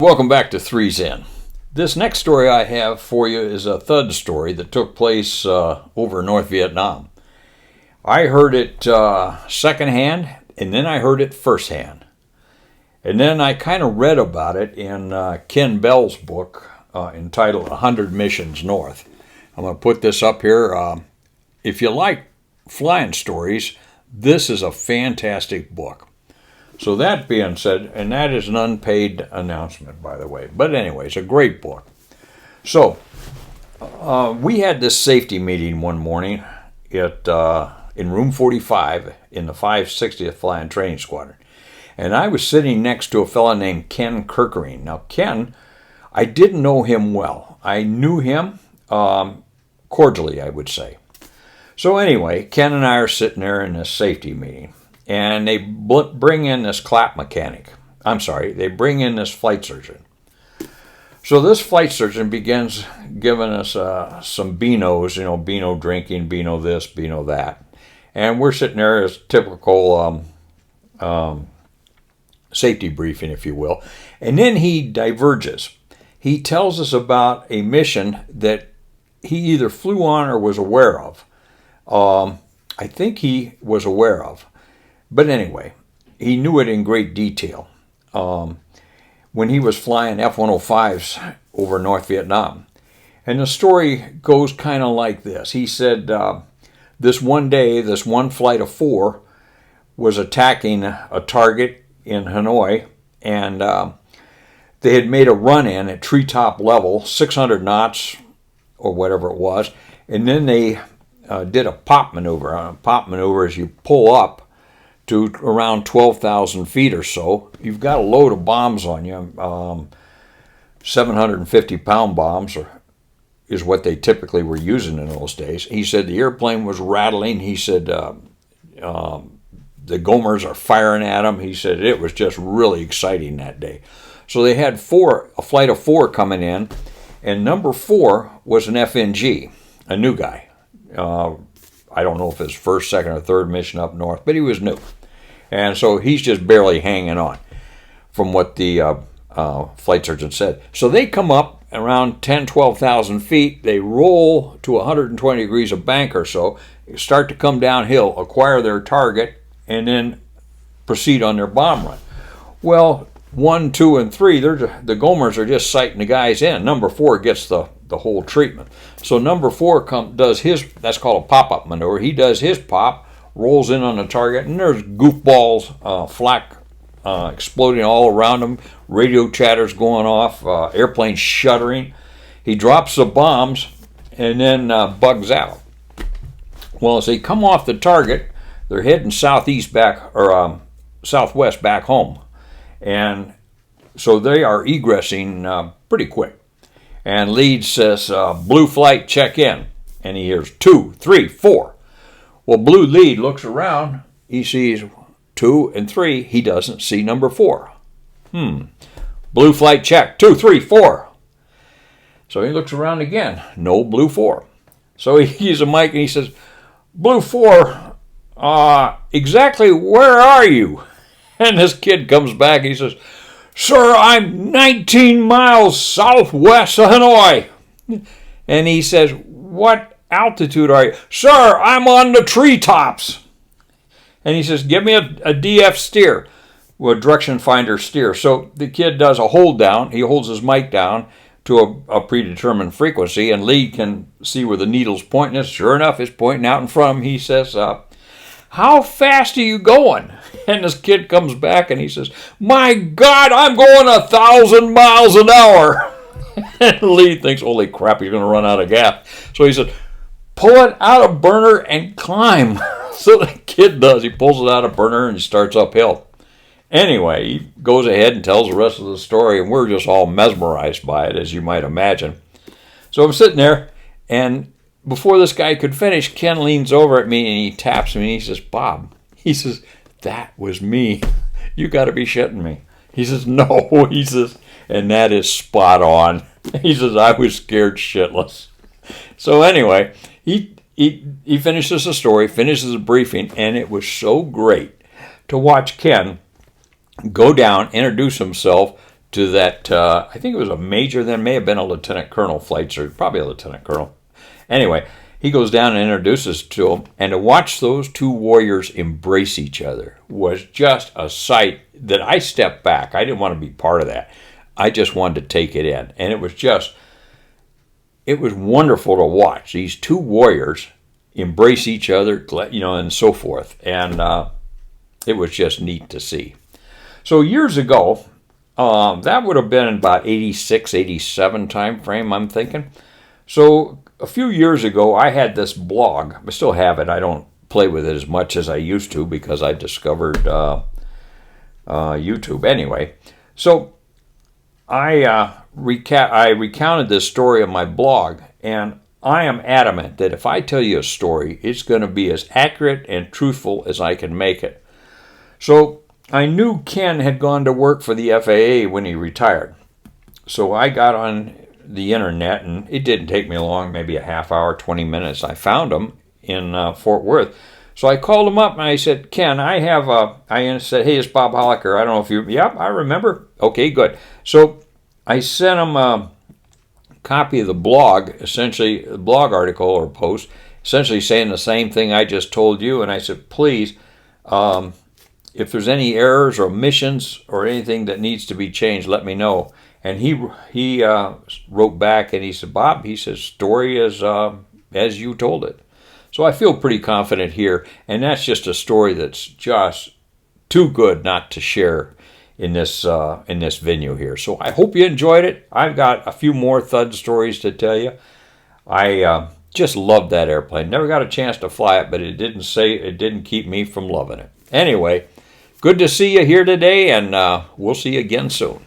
Welcome back to Three's In. This next story I have for you is a Thud story that took place over in North Vietnam. I heard it secondhand, and then I heard it firsthand. And then I kind of read about it in Ken Bell's book entitled 100 Missions North. I'm going to put this up here. If you like flying stories, this is a fantastic book. So that being said, and that is an unpaid announcement, by the way. But anyway, it's a great book. So we had this safety meeting one morning in room 45 in the 560th Flying Training Squadron. And I was sitting next to a fellow named Ken Kirkering. Now, Ken, I didn't know him well. I knew him cordially, I would say. So anyway, Ken and I are sitting there in this safety meeting. And they bring in this clap mechanic. They bring in this flight surgeon. So this flight surgeon begins giving us some Beanos, Beano drinking, Beano this, Beano that. And we're sitting there as typical safety briefing, if you will. And then he diverges. He tells us about a mission that he either flew on or was aware of. I think he was aware of. But anyway, he knew it in great detail when he was flying F-105s over North Vietnam. And the story goes kind of like this. He said this one day, this one flight of 4 was attacking a target in Hanoi, and they had made a run-in at treetop level, 600 knots or whatever it was, and then they did a pop maneuver. A pop maneuver is you pull up to around 12,000 feet or so. You've got a load of bombs on you, 750-pound bombs is what they typically were using in those days. He said the airplane was rattling. He said the Gomers are firing at them. He said it was just really exciting that day. So they had a flight of 4 coming in, and number 4 was an FNG, a new guy. I don't know if it's first, second, or third mission up north, but he was new. And so he's just barely hanging on from what the flight surgeon said. So they come up around 10,000, 12,000 feet. They roll to 120 degrees of bank or so, start to come downhill, acquire their target, and then proceed on their bomb run. Well, 1, 2, and 3, the Gomers are just sighting the guys in. Number 4 gets the whole treatment. So number 4 does his, that's called a pop-up maneuver. He does his pop, rolls in on the target, and there's goofballs, flak exploding all around him, radio chatters going off, airplane shuddering. He drops the bombs and then bugs out. Well, as they come off the target, they're heading southwest back home. And so they are egressing pretty quick. And lead says, blue flight, check in. And he hears 2, 3, 4. Well, blue lead looks around. He sees 2 and 3. He doesn't see number 4. Blue flight, check. 2, 3, 4. So he looks around again. No blue 4. So he uses a mic and he says, blue 4, exactly where are you? And this kid comes back and he says, sir, I'm 19 miles southwest of Hanoi. And he says, what altitude are you? Sir, I'm on the treetops. And he says, give me a DF steer. Well, direction finder steer. So the kid does a hold down. He holds his mic down to a predetermined frequency, and lead can see where the needle's pointing. Sure enough, it's pointing out in front of him. He says, how fast are you going? And this kid comes back and he says, my God, I'm going 1,000 miles an hour. And Lee thinks, holy crap, he's going to run out of gas. So he said, pull it out of burner and climb. So the kid does. He pulls it out of burner and he starts uphill. Anyway, he goes ahead and tells the rest of the story, and we're just all mesmerized by it, as you might imagine. So I'm sitting there, and before this guy could finish, Ken leans over at me and he taps me and he says, Bob, he says, that was me. You got to be shitting me. He says, no, he says, and that is spot on. He says, I was scared shitless. So anyway, he finishes the story, finishes the briefing, and it was so great to watch Ken go down, introduce himself, to that, I think it was a major then, may have been a lieutenant colonel flight surgeon, probably a lieutenant colonel. Anyway, he goes down and introduces to him, and to watch those two warriors embrace each other was just a sight that I stepped back. I didn't want to be part of that. I just wanted to take it in. And it was wonderful to watch these two warriors embrace each other, and so forth. And it was just neat to see. So years ago, that would have been about 86, 87 time frame, I'm thinking. So a few years ago, I had this blog. I still have it. I don't play with it as much as I used to because I discovered YouTube. Anyway, so I recounted this story on my blog, and I am adamant that if I tell you a story, it's going to be as accurate and truthful as I can make it. So I knew Ken had gone to work for the FAA when he retired. So I got on the internet, and it didn't take me long, maybe a half hour, 20 minutes. I found him in Fort Worth. So I called him up and I said, Ken, I said, hey, it's Bob Holliker. I don't know if yep, I remember. Okay, good. So I sent him a copy of the blog, essentially, the blog article or post, essentially saying the same thing I just told you. And I said, please, if there's any errors or omissions or anything that needs to be changed, let me know. And he wrote back and he said, Bob, he says, story is as you told it. So I feel pretty confident here, and that's just a story that's just too good not to share in this venue here. So I hope you enjoyed it. I've got a few more Thud stories to tell you. I just loved that airplane. Never got a chance to fly it, but it didn't keep me from loving it. Anyway, good to see you here today, and we'll see you again soon.